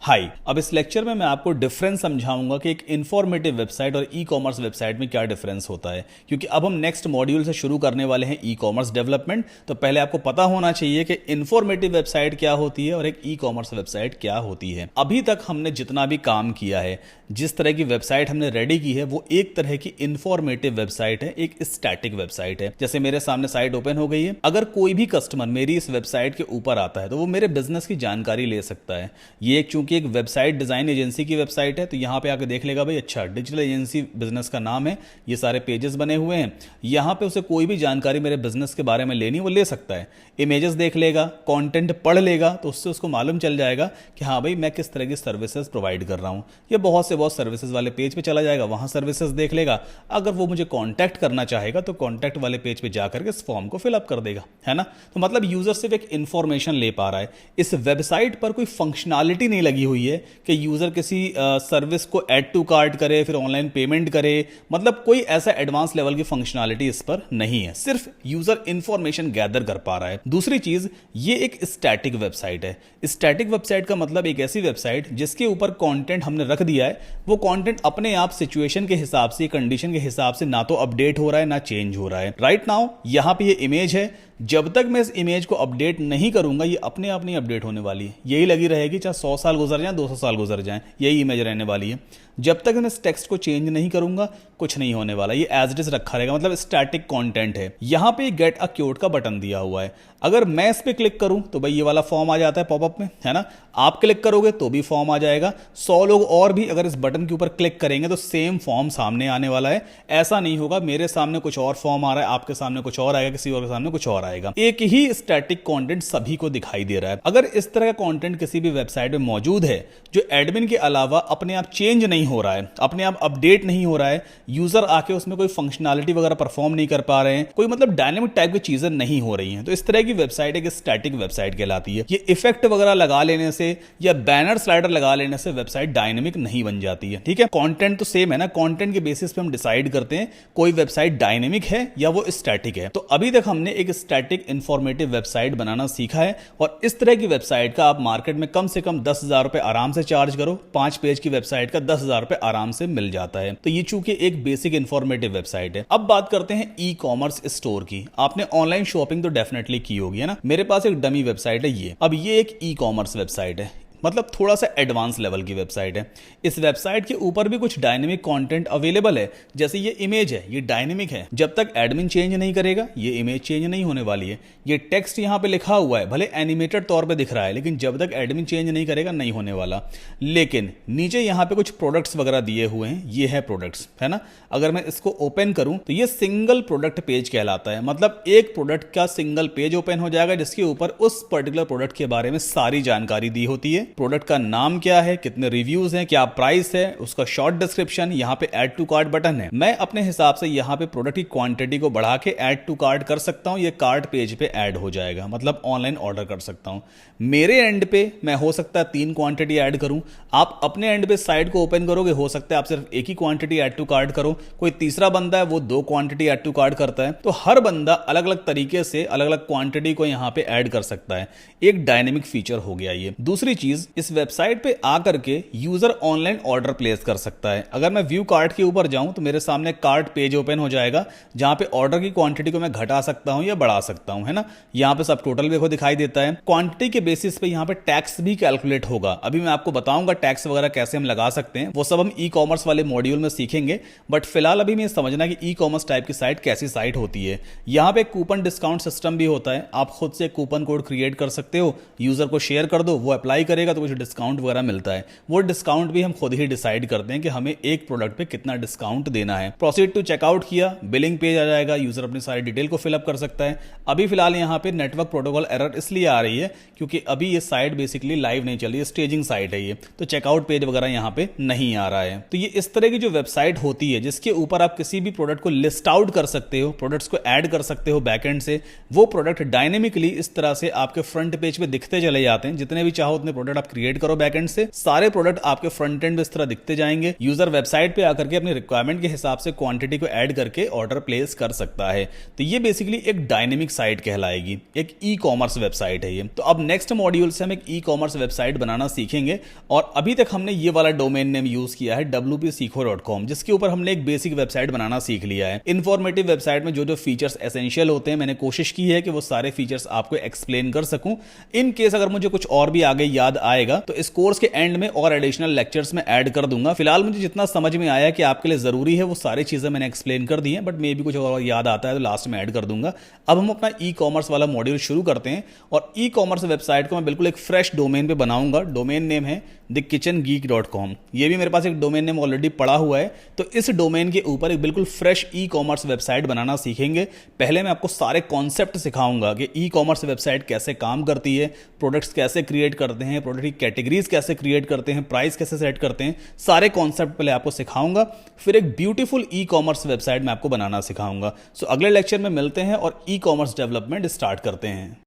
हाय, अब इस लेक्चर में मैं आपको डिफरेंस समझाऊंगा कि एक इंफॉर्मेटिव वेबसाइट और ई कॉमर्स वेबसाइट में क्या डिफरेंस होता है। क्योंकि अब हम नेक्स्ट मॉड्यूल से शुरू करने वाले हैं ई कॉमर्स डेवलपमेंट, तो पहले आपको पता होना चाहिए कि इंफॉर्मेटिव वेबसाइट क्या होती है और एक ई कॉमर्स वेबसाइट क्या होती है। अभी तक हमने जितना भी काम किया है, जिस तरह की वेबसाइट हमने रेडी की है, वो एक तरह की इंफॉर्मेटिव वेबसाइट है, एक स्टैटिक वेबसाइट है। जैसे मेरे सामने साइट ओपन हो गई है, अगर कोई भी कस्टमर मेरी इस वेबसाइट के ऊपर आता है तो वो मेरे बिजनेस की जानकारी ले सकता है। ये एक चूंकि एक वेबसाइट डिजाइन एजेंसी की वेबसाइट है, तो यहां पे आके देख लेगा भाई अच्छा डिजिटल एजेंसी बिजनेस का नाम है, ये सारे पेजेस बने हुए हैं। यहां पे उसे कोई भी जानकारी मेरे बिजनेस के बारे में लेनी वो ले सकता है। इमेजेस देख लेगा, कंटेंट पढ़ लेगा, तो उससे उसको मालूम चल जाएगा कि हाँ भाई मैं किस तरह की सर्विसेज प्रोवाइड कर रहा हूँ। ये बहुत से बहुत सर्विसेज वाले पेज पे चला जाएगा, वहां सर्विसेज देख लेगा। अगर वो मुझे कॉन्टैक्ट करना चाहेगा तो कॉन्टैक्ट वाले पेज पे जाकर के इस फॉर्म को फिलअप कर देगा, है ना। तो मतलब यूजर सिर्फ एक इंफॉर्मेशन ले पा रहा है। इस वेबसाइट पर कोई फंक्शनैलिटी नहीं लगी हुई है कि यूजर किसी सर्विस को ऐड टू कार्ट करे, फिर ऑनलाइन पेमेंट करे। मतलब कोई ऐसा एडवांस लेवल की फंक्शनैलिटी इस पर नहीं है, सिर्फ यूजर इंफॉर्मेशन गैदर कर पा रहा है। दूसरी चीज, ये एक स्टैटिक वेबसाइट है। स्टैटिक वेबसाइट का मतलब एक ऐसी वेबसाइट जिसके ऊपर कंटेंट हमने रख दिया है, वो कंटेंट अपने आप सिचुएशन के हिसाब से, कंडीशन के हिसाब से ना तो अपडेट हो रहा है ना चेंज हो रहा है। राइट नाउ यहां पे ये इमेज है, जब तक मैं इस इमेज को अपडेट नहीं करूंगा ये अपने आप नहीं अपडेट होने वाली है। यही लगी रहेगी, चाहे 100 साल गुजर जाए, 200 साल गुजर जाए, यही इमेज रहने वाली है। जब तक मैं इस टेक्स्ट को चेंज नहीं करूंगा कुछ नहीं होने वाला, ये एज इट इज रखा रहेगा। मतलब स्टैटिक कंटेंट है। यहां पे गेट अ क्योड का बटन दिया हुआ है। अगर मैं इस पे क्लिक करूं तो भाई ये वाला फॉर्म आ जाता है पॉपअप में, है ना। आप क्लिक करोगे तो भी फॉर्म आ जाएगा। 100 लोग और भी अगर इस बटन के ऊपर क्लिक करेंगे तो सेम फॉर्म सामने आने वाला है। ऐसा नहीं होगा मेरे सामने कुछ और फॉर्म आ रहा है, आपके सामने कुछ और आएगा, किसी और के सामने कुछ और आएगा। एक ही स्टैटिक कंटेंट सभी को दिखाई दे रहा है। अगर इस तरह का कंटेंट किसी भी वेबसाइट में मौजूद है जो एडमिन के अलावा अपने आप चेंज नहीं हो रहा है, अपने आप अपडेट नहीं हो रहा है, यूजर आके उसमें कोई फंक्शनैलिटी वगैरह परफॉर्म नहीं कर पा रहे हैं, कोई मतलब डायनेमिक टाइप की चीजें नहीं हो रही हैं, तो इस तरह की वेबसाइट एक स्टैटिक वेबसाइट कहलाती है। ये इफेक्ट वगैरह लगा लेने से या बैनर स्लाइडर लगा लेने से वेबसाइट डायनेमिक नहीं बन जाती है। ठीक है, कंटेंट तो सेम है ना, कंटेंट के बेसिस पे हम डिसाइड करते हैं कोई वेबसाइट डायनेमिक है या वो स्टैटिक है। तो अभी तक हमने एक स्टैटिक इंफॉर्मेटिव वेबसाइट बनाना सीखा है, और इस तरह की वेबसाइट का आप मार्केट में कम से कम 10,000 रुपए आराम से चार्ज करो। 5 पेज की वेबसाइट का 10,000 रुपए आराम से मिल जाता है। तो ये चूंकि एक बेसिक इंफॉर्मेटिव वेबसाइट है। अब बात करते हैं ई कॉमर्स स्टोर की। आपने ऑनलाइन शॉपिंग तो डेफिनेटली की होगी, है ना। मेरे पास एक डमी वेबसाइट है ये। अब ये एक ई कॉमर्स वेबसाइट है, मतलब थोड़ा सा एडवांस लेवल की वेबसाइट है। इस वेबसाइट के ऊपर भी कुछ डायनेमिक कंटेंट अवेलेबल है। जैसे ये इमेज है, ये डायनेमिक है। जब तक एडमिन चेंज नहीं करेगा ये इमेज चेंज नहीं होने वाली है। ये टेक्स्ट यहां पे लिखा हुआ है, भले एनिमेटेड तौर पे दिख रहा है, लेकिन जब तक एडमिन चेंज नहीं करेगा नहीं होने वाला। लेकिन नीचे यहां पे कुछ प्रोडक्ट्स वगैरह दिए हुए हैं, ये है प्रोडक्ट्स, है ना। अगर मैं इसको ओपन करूं तो ये सिंगल प्रोडक्ट पेज कहलाता है। मतलब एक प्रोडक्ट का सिंगल पेज ओपन हो जाएगा जिसके ऊपर उस पर्टिकुलर प्रोडक्ट के बारे में सारी जानकारी दी होती है। प्रोडक्ट का नाम क्या है, कितने रिव्यूज हैं, क्या प्राइस है, उसका शॉर्ट डिस्क्रिप्शन, यहां पे ऐड टू कार्ट बटन है। मैं अपने हिसाब से यहां पे प्रोडक्ट की क्वांटिटी को बढ़ा के ऐड टू कार्ट कर सकता हूं। ये कार्ट पेज पे ऐड हो जाएगा, मतलब ऑनलाइन ऑर्डर कर सकता हूं। मेरे एंड पे मैं हो सकता है 3 क्वांटिटी ऐड करूं। आप अपने एंड पे साइट को ओपन करोगे, हो सकता है आप सिर्फ एक ही क्वांटिटी ऐड टू कार्ट करो। कोई तीसरा बंदा है वो 2 क्वांटिटी ऐड टू कार्ट करता है। तो हर बंदा अलग अलग तरीके से अलग अलग क्वांटिटी को यहां पे ऐड कर सकता है। एक डायनेमिक फीचर हो गया ये। दूसरी चीज, इस वेबसाइट पे आकर के यूजर ऑनलाइन ऑर्डर प्लेस कर सकता है। अगर मैं व्यू कार्ट के ऊपर जाऊं तो मेरे सामने कार्ट पेज ओपन हो जाएगा, जहां पे ऑर्डर की क्वांटिटी को मैं घटा सकता हूं या बढ़ा सकता हूं, है ना। यहां पे सब टोटल देखो दिखाई देता है। क्वांटिटी के बेसिस पे यहां पे टैक्स भी कैलकुलेट होगा। अभी मैं आपको बताऊंगा टैक्स वगैरह कैसे हम लगा सकते हैं, वो सब हम ई कॉमर्स वाले मॉड्यूल में सीखेंगे। बट फिलहाल अभी मैं समझना कि ई कॉमर्स टाइप की साइट कैसी साइट होती है। यहां पे कूपन डिस्काउंट सिस्टम भी होता है। आप खुद से कूपन कोड क्रिएट कर सकते हो, यूजर को शेयर कर दो, वो अप्लाई करेगा तो कुछ डिस्काउंट वगैरह मिलता है। वो डिस्काउंट भी हम खुद ही डिसाइड करते हैं कि हमें एक प्रोडक्ट पे कितना डिस्काउंट देना है। प्रोसीड टू चेकआउट किया, बिलिंग पेज आ जाएगा, यूजर अपनी सारी डिटेल को फिलअप कर सकता है। अभी फिलहाल यहाँ पे नेटवर्क प्रोटोकॉल एरर इसलिए आ रही है क्योंकि अभी ये साइट बेसिकली लाइव नहीं चल रही है, स्टेजिंग साइट है ये, तो चेकआउट पेज वगैरह यहाँ पे नहीं आ रहा है। तो ये इस तरह की जो वेबसाइट होती है जिसके ऊपर आप किसी भी प्रोडक्ट को लिस्ट आउट कर सकते हो, प्रोडक्ट्स को ऐड कर सकते हो बैकएंड से। वो प्रोडक्ट डायनेमिकली इस तरह से आपके फ्रंट पेज पे दिखते चले जाते हैं। जितने भी चाहो उतने प्रोडक्ट प्रोडक्ट आप क्रिएट करो बैकएंड से, सारे प्रोडक्ट आपके फ्रंट एंड में इस तरह दिखते जाएंगे। यूजर वेबसाइट पे आकर के अपनी रिक्वायरमेंट के हिसाब से क्वांटिटी को ऐड करके ऑर्डर प्लेस कर सकता है। तो ये बेसिकली एक डायनेमिक साइट कहलाएगी, एक ई कॉमर्स वेबसाइट है ये। तो अब नेक्स्ट मॉड्यूल से हम एक ई कॉमर्स वेबसाइट बनाना सीखेंगे, और अभी तक हमने ये वाला डोमेन नेम यूज किया है wpsikho.com, जिसके ऊपर हमने एक बेसिक वेबसाइट बनाना सीख लिया है। इंफॉर्मेटिव वेबसाइट में जो जो फीचर्स एसेंशियल होते हैं, मैंने कोशिश की है कि वो सारे फीचर्स आपको एक्सप्लेन कर सकूं। इन केस अगर मुझे कुछ और भी आगे याद आएगा तो इस कोर्स के एंड में और एडिशनल लेक्चर्स में ऐड कर दूंगा। फिलहाल मुझे जितना समझ में आया कि आपके लिए जरूरी है वो सारी चीजें मैंने एक्सप्लेन कर दी हैं, बट मे भी कुछ और याद आता है तो लास्ट में ऐड कर दूंगा। अब हम अपना ई कॉमर्स वाला मॉड्यूल शुरू करते हैं, और ई कॉमर्स वेबसाइट को मैं बिल्कुल एक फ्रेश डोमेन पे बनाऊंगा। डोमेन नेम है thekitchengeek.com। ये भी मेरे पास एक डोमेन नेम ऑलरेडी पड़ा हुआ है, तो इस डोमेन के ऊपर एक बिल्कुल फ्रेश ई कॉमर्स वेबसाइट बनाना सीखेंगे। पहले मैं आपको सारे कॉन्सेप्ट सिखाऊंगा कि ई कॉमर्स वेबसाइट कैसे काम करती है, प्रोडक्ट्स कैसे क्रिएट करते हैं, प्रोडक्ट की कैटेगरीज कैसे क्रिएट करते हैं, प्राइस कैसे सेट करते हैं, सारे कॉन्सेप्ट पहले आपको सिखाऊंगा। फिर एक ब्यूटीफुल ई कॉमर्स वेबसाइट मैं आपको बनाना सिखाऊंगा। सो अगले लेक्चर में मिलते हैं और ई कॉमर्स डेवलपमेंट स्टार्ट करते हैं।